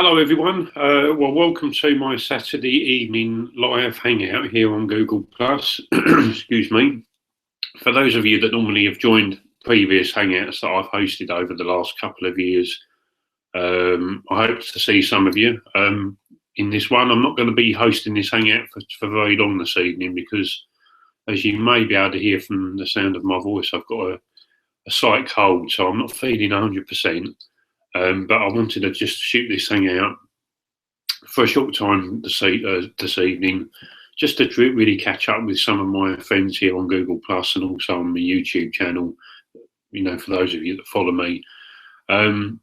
Hello everyone, well welcome to my Saturday evening live hangout here on Google Plus. Excuse me. For those of you that normally have joined previous hangouts that I've hosted over the last couple of years, I hope to see some of you. In this one, I'm not going to be hosting this hangout for very long this evening because, as you may be able to hear from the sound of my voice, I've got a slight cold, so I'm not feeling 100%. But I wanted to just shoot this hangout for a short time this evening, just to really catch up with some of my friends here on Google Plus and also on my YouTube channel. You know, for those of you that follow me, I'm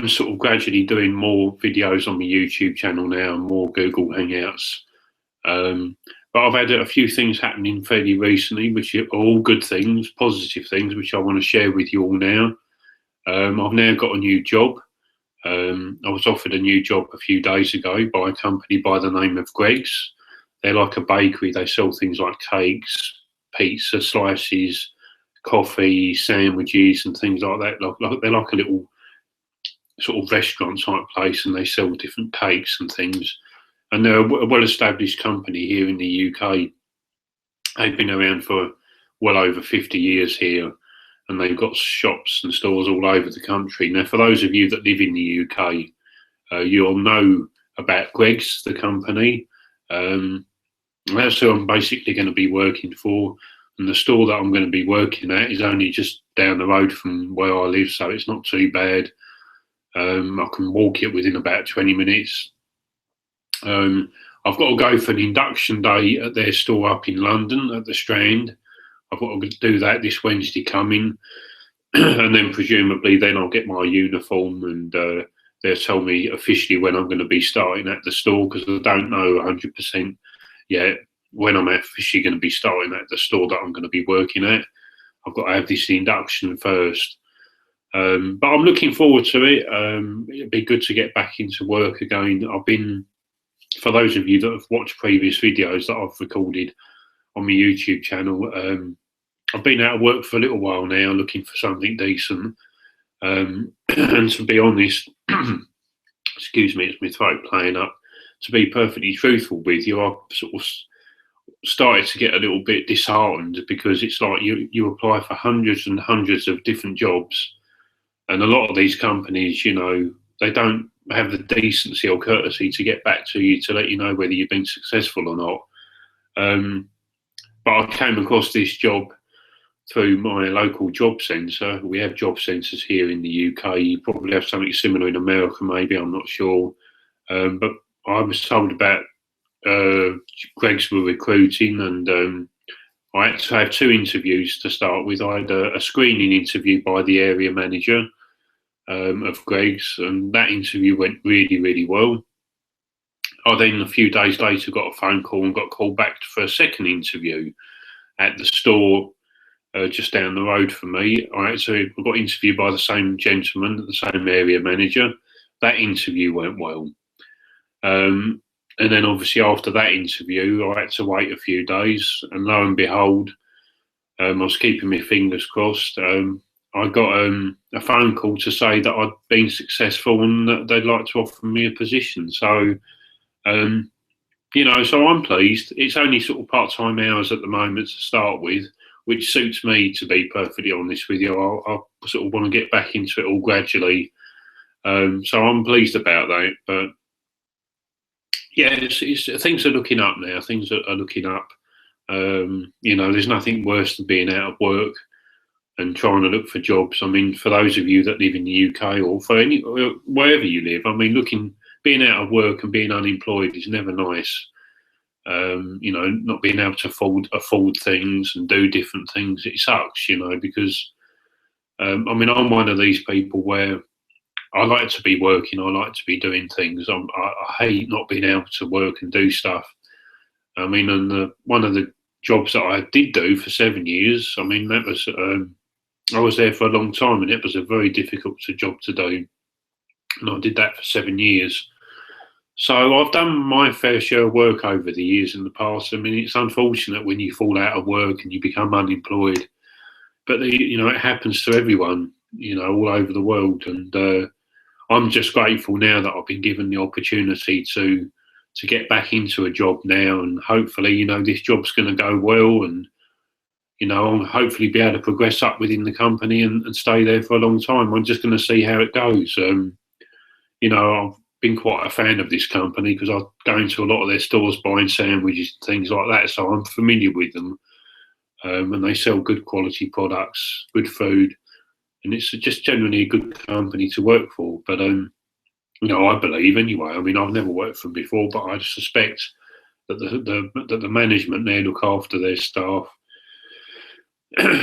sort of gradually doing more videos on my YouTube channel now and more Google Hangouts. But I've had a few things happening fairly recently, which are all good things, positive things, which I want to share with you all now. I've now got a new job. I was offered a new job a few days ago by a company by the name of Greggs. They're like a bakery. They sell things like cakes, pizza slices, coffee, sandwiches, and things like that. They're like a little sort of restaurant type place, and they sell different cakes and things. And they're a well-established company here in the UK. They've been around for well over 50 years here. And they've got shops and stores all over the country. Now, for those of you that live in the UK, you'll know about Greggs, the company. That's who I'm basically going to be working for. And the store that I'm going to be working at is only just down the road from where I live, so it's not too bad. I can walk it within about 20 minutes. I've got to go for an induction day at their store up in London at the Strand. I've got to do that this Wednesday coming, and then presumably then I'll get my uniform and they'll tell me officially when I'm going to be starting at the store, because I don't know 100% yet when I'm officially going to be starting at the store that I'm going to be working at. I've got to have this induction first. But I'm looking forward to it. It'd be good to get back into work again. For those of you that have watched previous videos that I've recorded on my YouTube channel, I've been out of work for a little while now, looking for something decent. And to be honest, excuse me, it's my throat playing up. To be perfectly truthful with you, I've sort of started to get a little bit disheartened, because it's like you apply for hundreds and hundreds of different jobs, and a lot of these companies, you know, they don't have the decency or courtesy to get back to you to let you know whether you've been successful or not. But I came across this job through my local job centre. We have job centres here in the UK. You probably have something similar in America, maybe, I'm not sure. But I was told about Greggs were recruiting, and I had to have two interviews to start with. I had a screening interview by the area manager of Greggs, and that interview went really, really well. I then, a few days later, got a phone call and got called back for a second interview at the store just down the road from me. So I got interviewed by the same gentleman, the same area manager. That interview went well. And then obviously after that interview, I had to wait a few days, and lo and behold, I was keeping my fingers crossed. I got a phone call to say that I'd been successful and that they'd like to offer me a position. So, you know, so I'm pleased. It's only sort of part-time hours at the moment to start with, which suits me, to be perfectly honest with you. I sort of want to get back into it all gradually. So I'm pleased about that. But yeah, things are looking up now. Things are looking up. You know, there's nothing worse than being out of work and trying to look for jobs. I mean, for those of you that live in the UK or wherever you live, I mean, being out of work and being unemployed is never nice. You know, not being able to afford things and do different things, it sucks, you know, because I mean, I'm one of these people where I like to be working, I like to be doing things. I hate not being able to work and do stuff. I mean, and one of the jobs that I did do for 7 years, I mean, that was I was there for a long time, and it was a very difficult job to do, and I did that for 7 years. So I've done my fair share of work over the years in the past. I mean, it's unfortunate when you fall out of work and you become unemployed, but you know, it happens to everyone, you know, all over the world. And I'm just grateful now that I've been given the opportunity to get back into a job now, and hopefully, you know, this job's going to go well, and you know, I'll hopefully be able to progress up within the company and stay there for a long time. I'm just going to see how it goes. You know, I've been quite a fan of this company because I go into a lot of their stores buying sandwiches and things like that, so I'm familiar with them. And they sell good quality products, good food, and it's just generally a good company to work for. But you know, I believe anyway. I mean, I've never worked for them before, but I suspect that the management there look after their staff.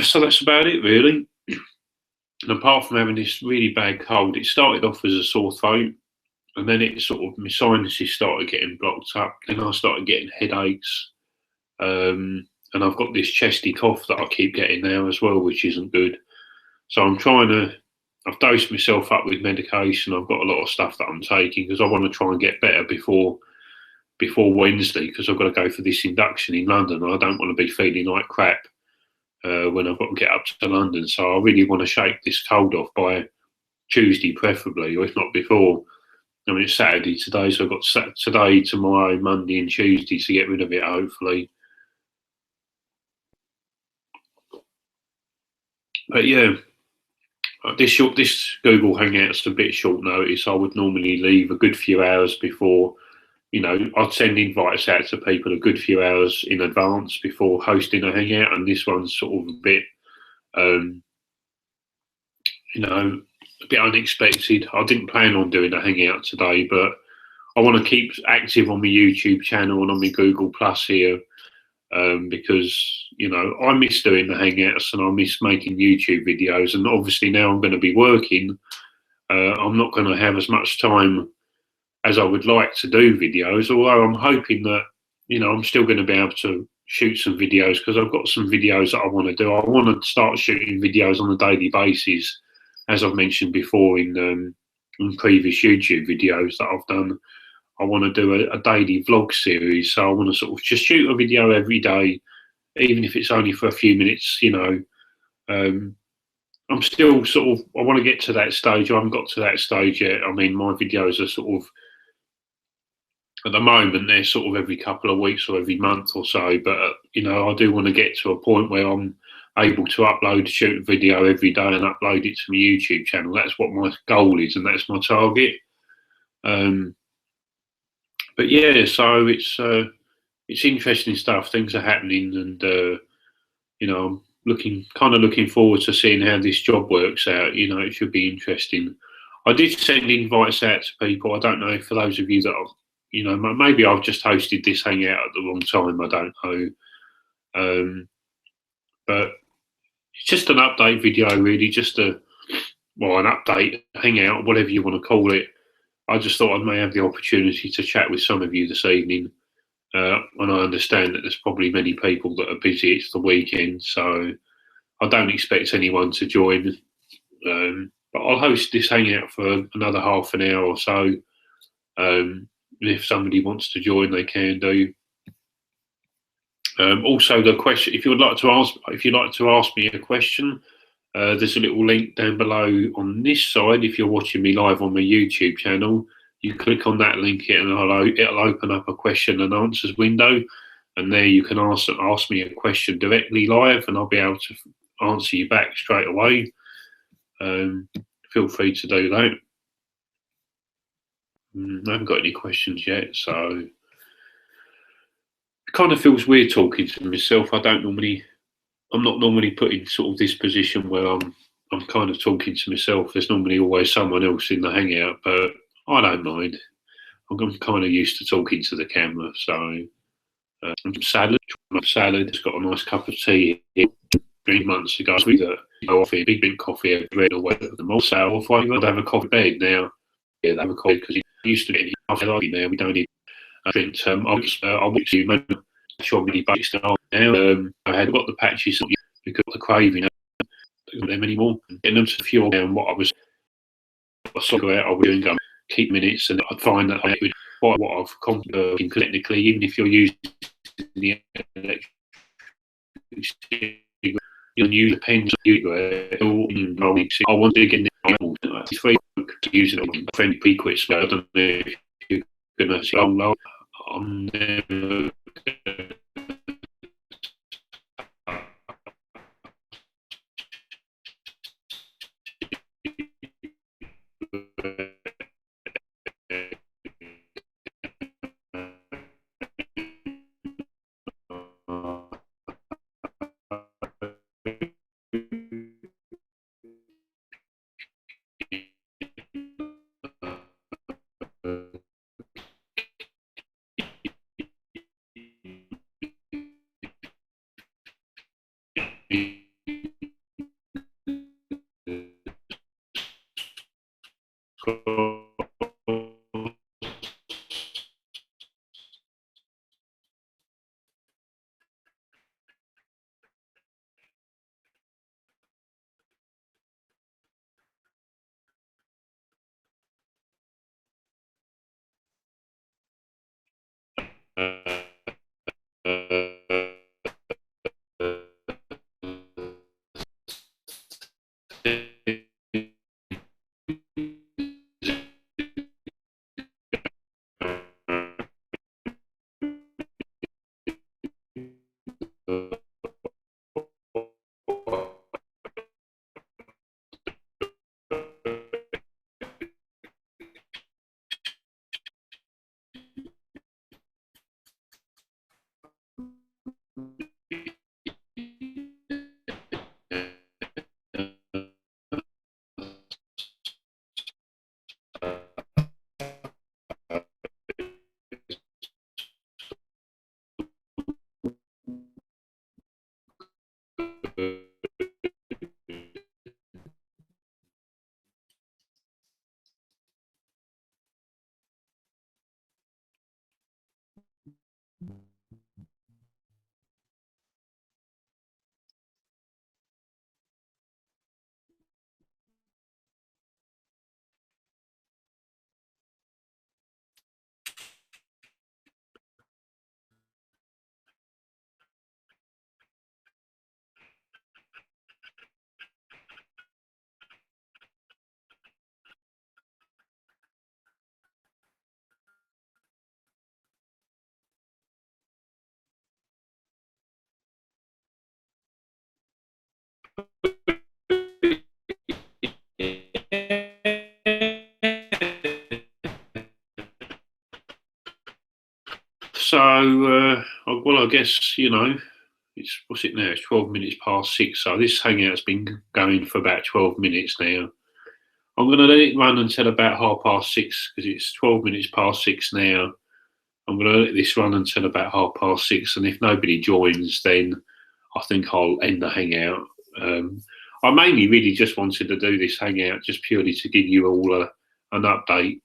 So that's about it, really. And apart from having this really bad cold, it started off as a sore throat, and then it sort of, my sinuses started getting blocked up. Then I started getting headaches, and I've got this chesty cough that I keep getting now as well, which isn't good. So I've dosed myself up with medication. I've got a lot of stuff that I'm taking because I want to try and get better before Wednesday, because I've got to go for this induction in London. And I don't want to be feeling like crap when I've got to get up to London. So I really want to shake this cold off by Tuesday, preferably, or if not before. I mean, it's Saturday today, so I've got today, tomorrow, Monday, and Tuesday to get rid of it, hopefully. But yeah, this Google Hangout's a bit short notice. I would normally leave a good few hours before. You know, I'd send invites out to people a good few hours in advance before hosting a hangout, and this one's sort of a bit, you know, a bit unexpected. I didn't plan on doing a hangout today, but I want to keep active on my YouTube channel and on my Google Plus here, because, you know, I miss doing the hangouts and I miss making YouTube videos, and obviously now I'm going to be working. I'm not going to have as much time as I would like to do videos, although I'm hoping that, you know, I'm still going to be able to shoot some videos, because I've got some videos that I want to do. I want to start shooting videos on a daily basis, as I've mentioned before in previous YouTube videos that I've done. I want to do a daily vlog series, so I want to sort of just shoot a video every day, even if it's only for a few minutes, you know. I'm still sort of, I want to get to that stage. I haven't got to that stage yet. I mean, my videos are sort of, at the moment, they're sort of every couple of weeks or every month or so. But, you know, I do want to get to a point where I'm able to shoot a video every day and upload it to my YouTube channel. That's what my goal is, and that's my target. But yeah, so it's interesting stuff. Things are happening, and you know, I'm looking forward to seeing how this job works out. You know, it should be interesting. I did send invites out to people. I don't know, for those of you that are, you know, maybe I've just hosted this hangout at the wrong time. I don't know. But it's just an update video, really, just an update, hangout, whatever you want to call it. I just thought I may have the opportunity to chat with some of you this evening. And I understand that there's probably many people that are busy. It's the weekend, so I don't expect anyone to join. But I'll host this hangout for another half an hour or so. If somebody wants to join, they can do. Also, the question: if you'd like to ask me a question, there's a little link down below on this side. If you're watching me live on my YouTube channel, you click on that link, and it'll open up a question and answers window, and there you can ask me a question directly live, and I'll be able to answer you back straight away. Feel free to do that. I haven't got any questions yet, so it kind of feels weird talking to myself. I'm not normally put in sort of this position where I'm kind of talking to myself. There's normally always someone else in the hangout, but I don't mind. I'm kind of used to talking to the camera, so salad. It's got a nice cup of tea here 3 months ago. We go off here, big coffee every day away from the mall sale. I'd have a coffee bed now. Yeah, they have a coffee because you used to get coffee now. We don't need a drink. I'll watch you, man. Sure, really based now. I had got the patches because of the craving. I don't them anymore. Getting them to fuel down what I was out. I was doing keep minutes, and I'd find that I would what I've accomplished technically, even if you're using the electric, you use pens. I want to get it's free to use it on friendly pre-quit spell. I don't know if you're going to say, oh, no, I'm never well, I guess, it's what's it now? It's 12 minutes past 6. So this hangout's been going for about 12 minutes now. I'm going to let it run until about 6:30 because it's 12 minutes past 6 now. I'm going to let this run until about 6:30, and if nobody joins, then I think I'll end the hangout. I mainly really just wanted to do this hangout just purely to give you all an update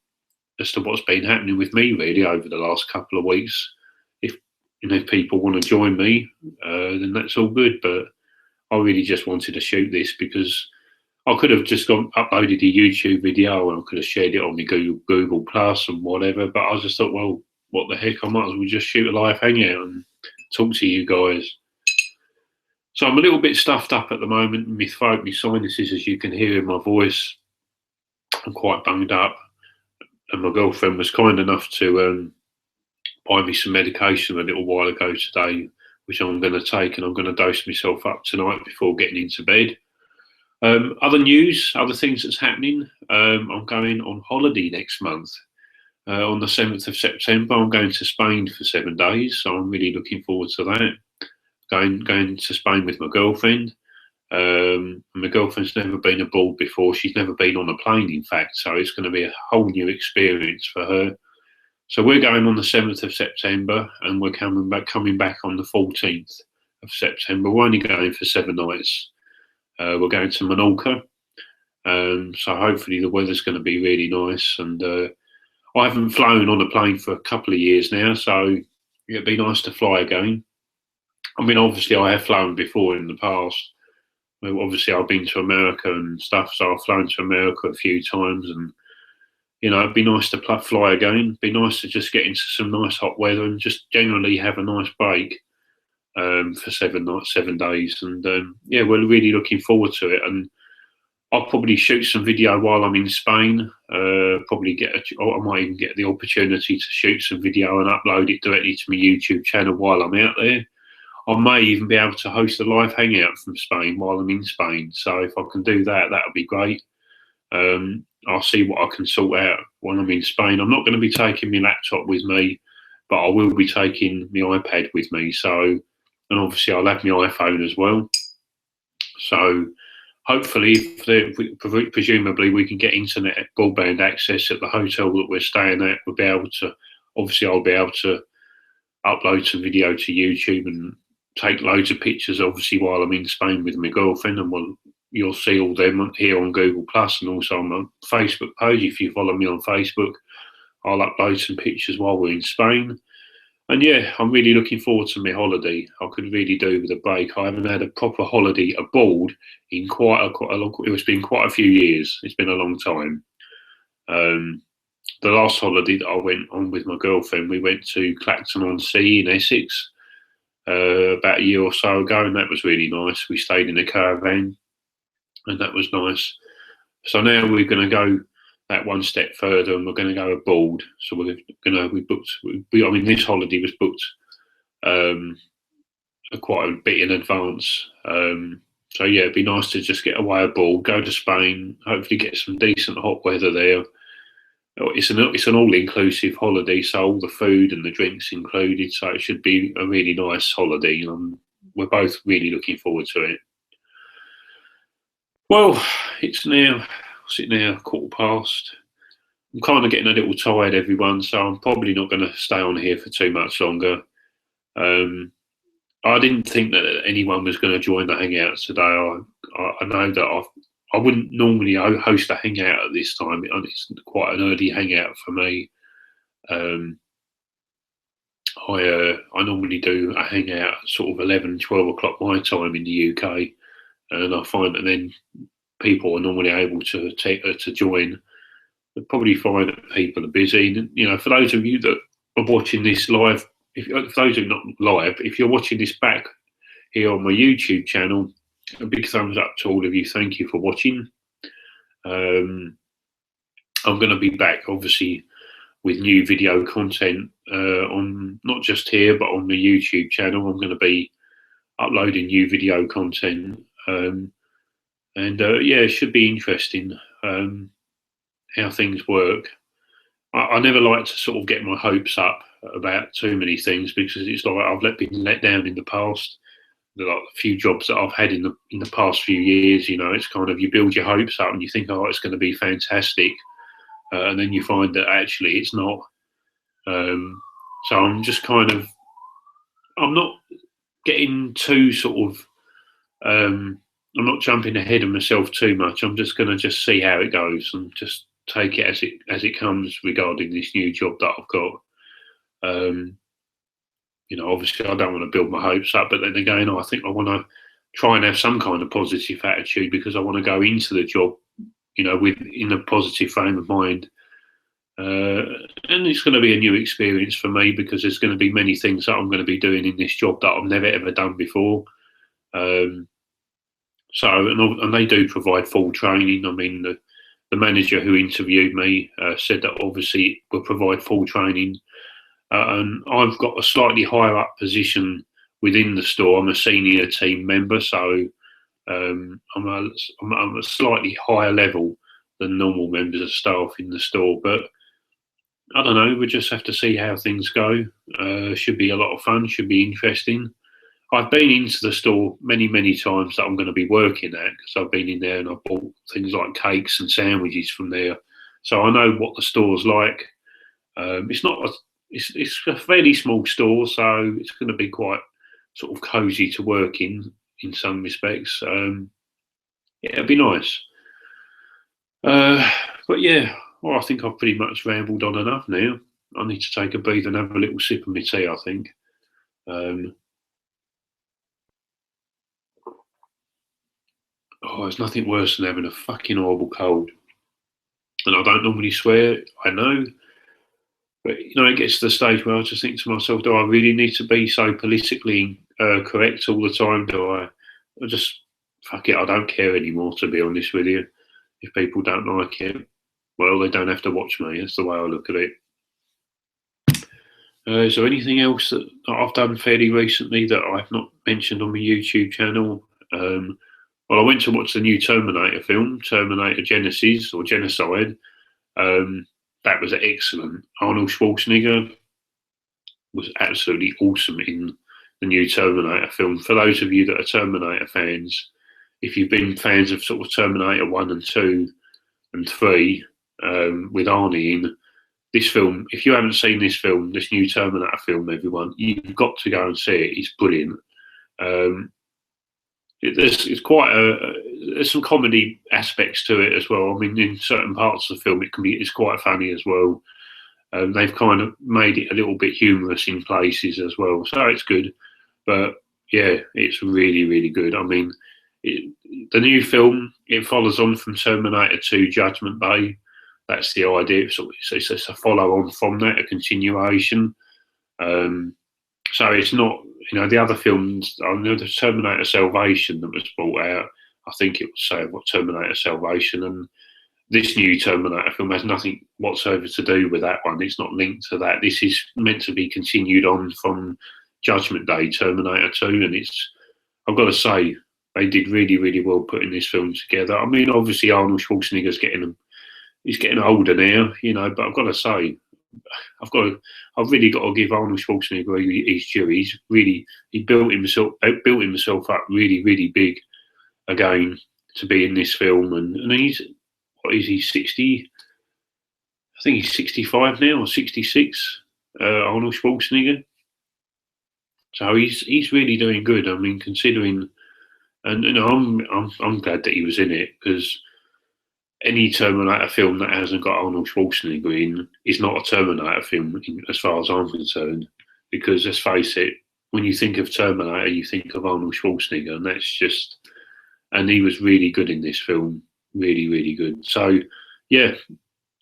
as to what's been happening with me really over the last couple of weeks. If people want to join me, then that's all good. But I really just wanted to shoot this because I could have just uploaded a YouTube video and I could have shared it on my Google Plus and whatever. But I just thought, well, what the heck? I might as well just shoot a live hangout and talk to you guys. So I'm a little bit stuffed up at the moment. My throat, my sinuses, as you can hear in my voice, I'm quite bunged up. And my girlfriend was kind enough to buy me some medication a little while ago today, which I'm going to take, and I'm going to dose myself up tonight before getting into bed. Other news, other things that's happening. I'm going on holiday next month. On the 7th of September, I'm going to Spain for 7 days, so I'm really looking forward to that. Going to Spain with my girlfriend. My girlfriend's never been abroad before. She's never been on a plane, in fact, so it's going to be a whole new experience for her. So we're going on the 7th of September, and we're coming back on the 14th of September. We're only going for 7 nights. We're going to Menorca, so hopefully the weather's going to be really nice. And I haven't flown on a plane for a couple of years now, so it'd be nice to fly again. I mean, obviously I have flown before in the past. Well, obviously I've been to America and stuff, so I've flown to America a few times, and it'd be nice to fly again. It'd be nice to just get into some nice hot weather and just generally have a nice break for 7 nights, 7 days. And yeah, we're really looking forward to it. And I'll probably shoot some video while I'm in Spain. Probably I might even get the opportunity to shoot some video and upload it directly to my YouTube channel while I'm out there. I may even be able to host a live hangout from Spain while I'm in Spain. So if I can do that, that would be great. I'll see what I can sort out when I'm in Spain. I'm not going to be taking my laptop with me, but I will be taking my iPad with me. So, and obviously I'll have my iPhone as well. So hopefully, presumably we can get internet broadband access at the hotel that we're staying at. We'll be able to, obviously I'll be able to upload some video to YouTube and take loads of pictures, obviously, while I'm in Spain with my girlfriend, and you'll see all them here on Google Plus and also on my Facebook page. If you follow me on Facebook, I'll upload some pictures while we're in Spain. And yeah, I'm really looking forward to my holiday. I could really do with a break. I haven't had a proper holiday abroad in quite a long. It's been quite a few years. It's been a long time. The last holiday that I went on with my girlfriend, we went to Clacton-on-Sea in Essex about a year or so ago, and that was really nice. We stayed in a caravan, and that was nice. So now we're going to go that one step further, and we're going to go abroad. So we booked. I mean, this holiday was booked quite a bit in advance. So yeah, it'd be nice to just get away abroad, go to Spain, hopefully get some decent hot weather there. It's an all-inclusive holiday, so all the food and the drinks included. So it should be a really nice holiday. We're both really looking forward to it. Well, it's now 1:15. I'm kind of getting a little tired, everyone, so I'm probably not going to stay on here for too much longer. I didn't think that anyone was going to join the Hangout today. I know that I wouldn't normally host a hangout at this time. It's quite an early hangout for me. I normally do a hangout at sort of 11, 12 o'clock my time in the UK, and I find that then people are normally able to join. They probably find that people are busy. You know, for those of you that are watching this live, for those who are not live, if you're watching this back here on my YouTube channel, a big thumbs up to all of you. Thank you for watching. I'm going to be back, obviously, with new video content on not just here, but on the YouTube channel. I'm going to be uploading new video content. Yeah, it should be interesting how things work. I never like to sort of get my hopes up about too many things, because it's like I've been let down in the past. Like a few jobs that I've had in the past few years, you know, it's kind of, you build your hopes up and you think, oh, it's going to be fantastic, and then you find that actually it's not. So I'm just kind of, I'm not getting too sort of, I'm not jumping ahead of myself too much. I'm just going to just see how it goes and just take it as it comes regarding this new job that I've got. You know, obviously I don't want to build my hopes up, but then again, I think I want to try and have some kind of positive attitude, because I want to go into the job, you know, in a positive frame of mind. And it's going to be a new experience for me, because there's going to be many things that I'm going to be doing in this job that I've never ever done before. And they do provide full training. I mean, the manager who interviewed me said that obviously we'll provide full training. And I've got a slightly higher up position within the store. I'm a senior team member, so I'm a slightly higher level than normal members of staff in the store. But I don't know, we just have to see how things go. Should be a lot of fun, should be interesting. I've been into the store many, many times that I'm going to be working at, because I've been in there and I've bought things like cakes and sandwiches from there. So I know what the store's like. It's a fairly small store, so it's going to be quite sort of cosy to work in some respects. Yeah, it'll be nice. But yeah, well, I think I've pretty much rambled on enough now. I need to take a breather and have a little sip of my tea, I think. There's nothing worse than having a fucking horrible cold. And I don't normally swear, I know. But, you know, it gets to the stage where I just think to myself, do I really need to be so politically correct all the time? Do I just, fuck it, I don't care anymore, to be honest with you. If people don't like it, well, they don't have to watch me. That's the way I look at it. Is there anything else that I've done fairly recently that I've not mentioned on my YouTube channel? Well, I went to watch the new Terminator film, Terminator Genesis or Genocide. That was excellent. Arnold Schwarzenegger was absolutely awesome in the new Terminator film. For those of you that are Terminator fans, if you've been fans of sort of Terminator 1 and 2 and 3, with Arnie in, this film, if you haven't seen this film, this new Terminator film, everyone, you've got to go and see it. It's brilliant. It's quite there's some comedy aspects to it as well. I mean, in certain parts of the film, it's quite funny as well. They've kind of made it a little bit humorous in places as well, so it's good. But yeah, it's really, really good. I mean, the new film, it follows on from Terminator 2 Judgment Day. That's the idea. So it's a follow on from that, a continuation. So it's not, the other films. I know the Terminator Salvation that was brought out. I think it was Terminator Salvation, and this new Terminator film has nothing whatsoever to do with that one. It's not linked to that. This is meant to be continued on from Judgment Day, Terminator 2, and I've got to say, they did really, really well putting this film together. I mean, obviously Arnold Schwarzenegger's he's getting older now, but I've got to say, I've really got to give Arnold Schwarzenegger his due. He built himself up really, really big again to be in this film, and he's, what is he, 60? I think he's 65 now or 66. Arnold Schwarzenegger. So he's really doing good. I mean, considering, and I'm glad that he was in it, because any Terminator film that hasn't got Arnold Schwarzenegger in is not a Terminator film, as far as I'm concerned. Because let's face it, when you think of Terminator, you think of Arnold Schwarzenegger, and he was really good in this film, really, really good. So yeah,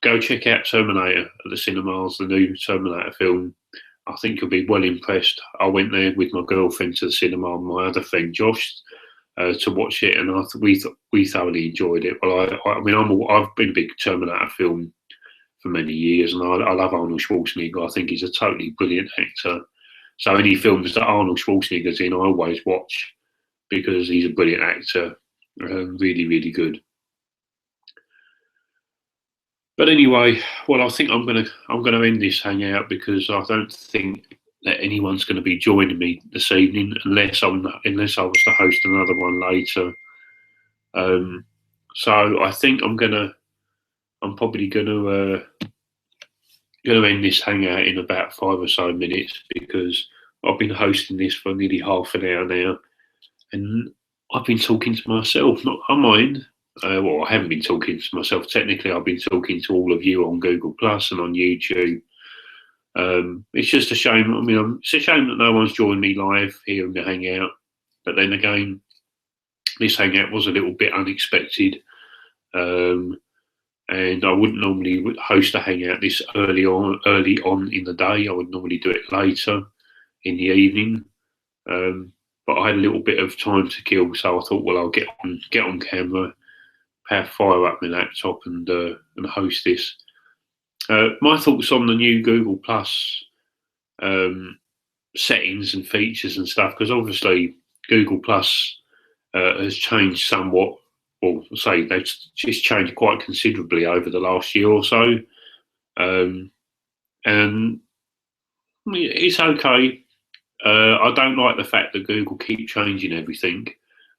go check out Terminator at the cinemas, the new Terminator film. I think you'll be well impressed. I went there with my girlfriend to the cinema and my other friend Josh to watch it, and we thoroughly enjoyed it. Well, I mean, I've been a big Terminator film for many years, and I love Arnold Schwarzenegger. I think he's a totally brilliant actor. So any films that Arnold Schwarzenegger's in, I always watch because he's a brilliant actor. Really, really good. But anyway, well, I think I'm gonna end this hangout because I don't think that anyone's going to be joining me this evening unless I was to host another one later. So I think I'm probably gonna end this hangout in about 5 or so minutes, because I've been hosting this for nearly half an hour now, and I've been talking to myself, not on mine. Well, I haven't been talking to myself. Technically, I've been talking to all of you on Google Plus and on YouTube. It's just a shame. I mean, it's a shame that no one's joined me live here in the Hangout. But then again, this Hangout was a little bit unexpected. And I wouldn't normally host a Hangout this early on in the day. I would normally do it later in the evening. But I had a little bit of time to kill, so I thought, well, I'll get on camera, fire up my laptop, and host this. My thoughts on the new Google Plus settings and features and stuff, because obviously Google Plus has changed somewhat, or say they've just changed quite considerably over the last year or so, and it's okay. I don't like the fact that Google keep changing everything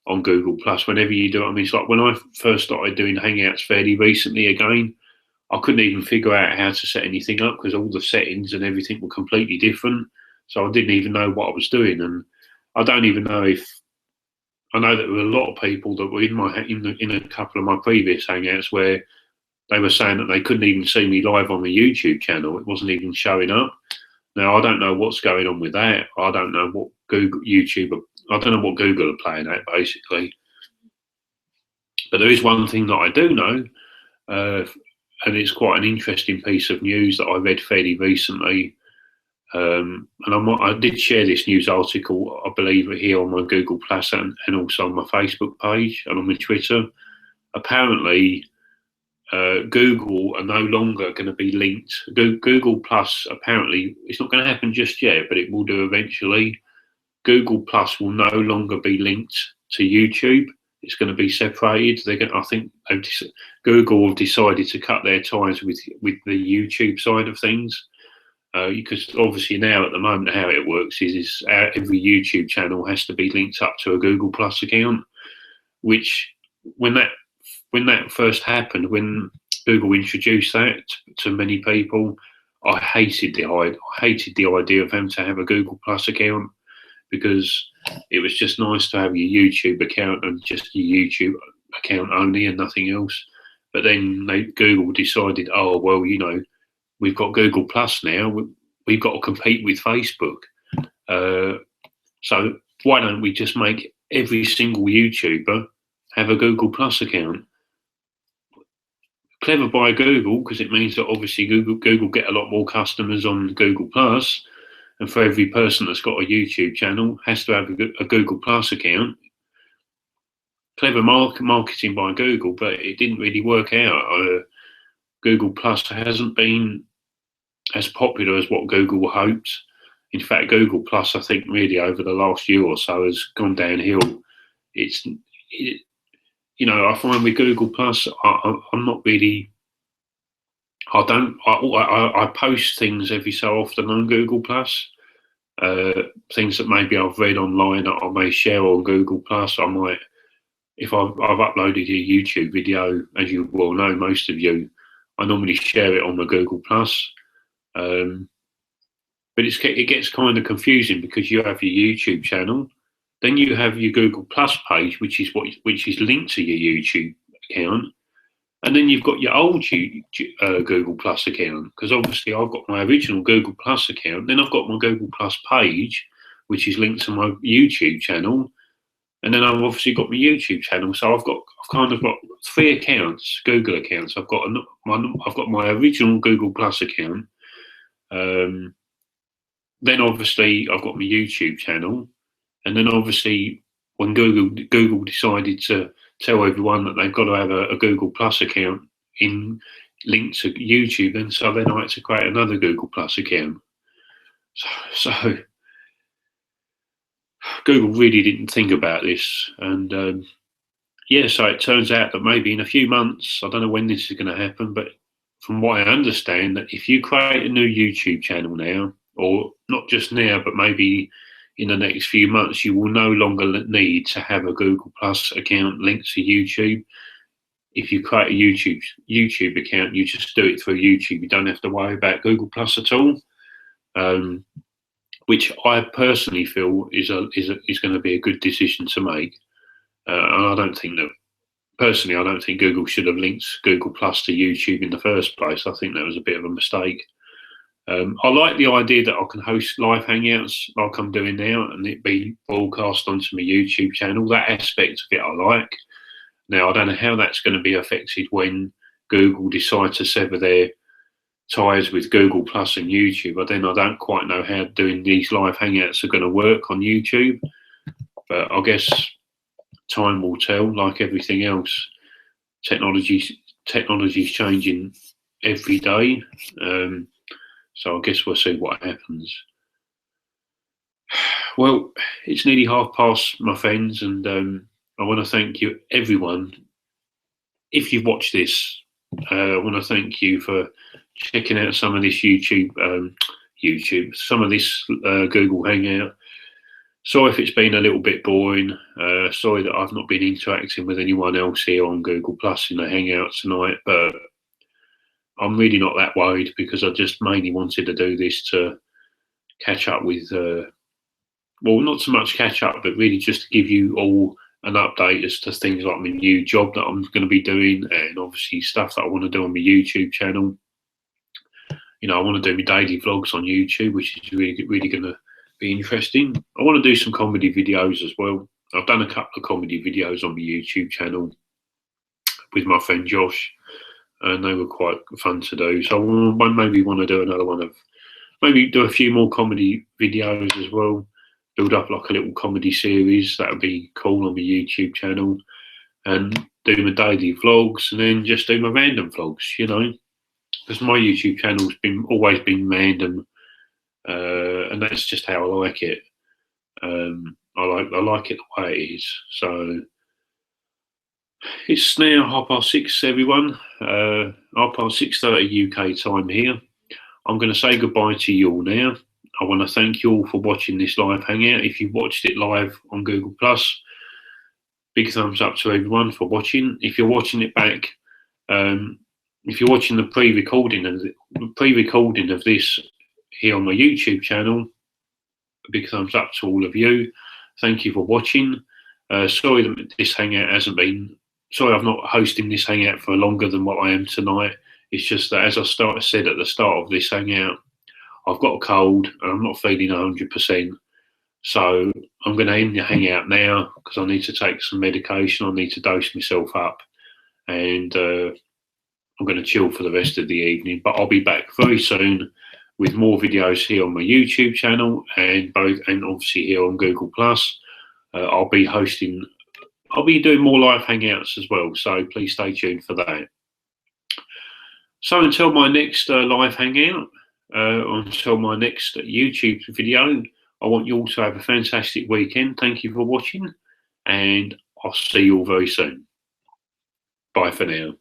on Google Plus whenever you do it. I mean, it's like when I first started doing Hangouts fairly recently again, I couldn't even figure out how to set anything up because all the settings and everything were completely different. So I didn't even know what I was doing, and I don't even know if I know that there were a lot of people that were in a couple of my previous Hangouts where they were saying that they couldn't even see me live on the YouTube channel. It wasn't even showing up. Now I don't know what's going on with that. I don't know what I don't know what Google are playing at, basically. But there is one thing that I do know, and it's quite an interesting piece of news that I read fairly recently. And I did share this news article, I believe, here on my Google Plus and also on my Facebook page and on my Twitter. Apparently, Google are no longer going to be linked. Google Plus, apparently, it's not going to happen just yet, but it will do eventually. Google Plus will no longer be linked to YouTube. It's going to be separated. I think Google have decided to cut their ties with the YouTube side of things. Because obviously now at the moment how it works is every YouTube channel has to be linked up to a Google Plus account, which when that first happened, when Google introduced that to many people, I hated the idea of having to have a Google Plus account, because it was just nice to have your YouTube account and just your YouTube account only and nothing else. But then Google decided, oh well, we've got Google Plus now. We've got to compete with Facebook. So why don't we just make every single YouTuber have a Google Plus account? Clever by Google, because it means that obviously Google get a lot more customers on Google Plus, and for every person that's got a YouTube channel has to have a Google Plus account. Clever marketing by Google, but it didn't really work out. Google Plus hasn't been as popular as what Google hoped. In fact, Google Plus, I think, really over the last year or so has gone downhill. I find with Google Plus, I'm not really. I post things every so often on Google Plus. Things that maybe I've read online that I may share on Google Plus. I might, if I've uploaded a YouTube video, as you well know, most of you, I normally share it on the Google Plus. But it gets kind of confusing, because you have your YouTube channel, then you have your Google Plus page, which is linked to your YouTube account, and then you've got your old Google Plus account. Because obviously I've got my original Google Plus account, then I've got my Google Plus page, which is linked to my YouTube channel, and then I've obviously got my YouTube channel. So I've kind of got 3 accounts, Google accounts. I've got my original Google Plus account. Then obviously I've got my YouTube channel, and then obviously when Google decided to tell everyone that they've got to have a Google Plus account linked to YouTube, then I had to create another Google Plus account. So Google really didn't think about this, and so it turns out that maybe in a few months, I don't know when this is going to happen, but from what I understand, that if you create a new YouTube channel now, or not just now, but maybe in the next few months, you will no longer need to have a Google Plus account linked to YouTube. If you create a YouTube account, you just do it through YouTube. You don't have to worry about Google Plus at all, which I personally feel is going to be a good decision to make. And I don't think Google should have linked Google Plus to YouTube in the first place. I think that was a bit of a mistake. I like the idea that I can host live hangouts like I'm doing now, and it be broadcast onto my YouTube channel. That aspect of it I like. Now, I don't know how that's going to be affected when Google decide to sever their ties with Google Plus and YouTube. But then I don't quite know how doing these live hangouts are going to work on YouTube. But I guess time will tell. Like everything else, technology's changing every day. So I guess we'll see what happens. Well, it's nearly past, my friends, and I want to thank you, everyone. If you've watched this, I want to thank you for checking out some of this some of this Google Hangout. Sorry if it's been a little bit boring. Sorry that I've not been interacting with anyone else here on Google Plus in the Hangout tonight, but I'm really not that worried, because I just mainly wanted to do this to catch up with, well, not so much catch up, but really just to give you all an update as to things like my new job that I'm going to be doing, and obviously stuff that I want to do on my YouTube channel. I want to do my daily vlogs on YouTube, which is really going to be interesting. I want to do some comedy videos as well. I've done a couple of comedy videos on my YouTube channel with my friend Josh, and they were quite fun to do. So I maybe want to do another one maybe do a few more comedy videos as well, build up like a little comedy series. That would be cool on the YouTube channel. and do my daily vlogs, and then just do my random vlogs, you know, because my YouTube channel's always been random, and that's just how I like it. I like it the way it is. So it's now 6:30, everyone. 6:30 UK time here. I'm going to say goodbye to you all now. I want to thank you all for watching this live hangout. If you watched it live on Google Plus, big thumbs up to everyone for watching. If you're watching it back, if you're watching the pre-recording of this here on my YouTube channel, a big thumbs up to all of you. Thank you for watching. Sorry that this hangout hasn't been. Sorry, I'm not hosting this hangout for longer than what I am tonight. It's just that, as I said at the start of this hangout, I've got a cold and I'm not feeling 100%. So I'm going to end the hangout now because I need to take some medication. I need to dose myself up, and I'm going to chill for the rest of the evening. But I'll be back very soon with more videos here on my YouTube channel, and obviously here on Google Plus. I'll be doing more live hangouts as well. So please stay tuned for that. So until my next live hangout, until my next YouTube video, I want you all to have a fantastic weekend. Thank you for watching, and I'll see you all very soon. Bye for now.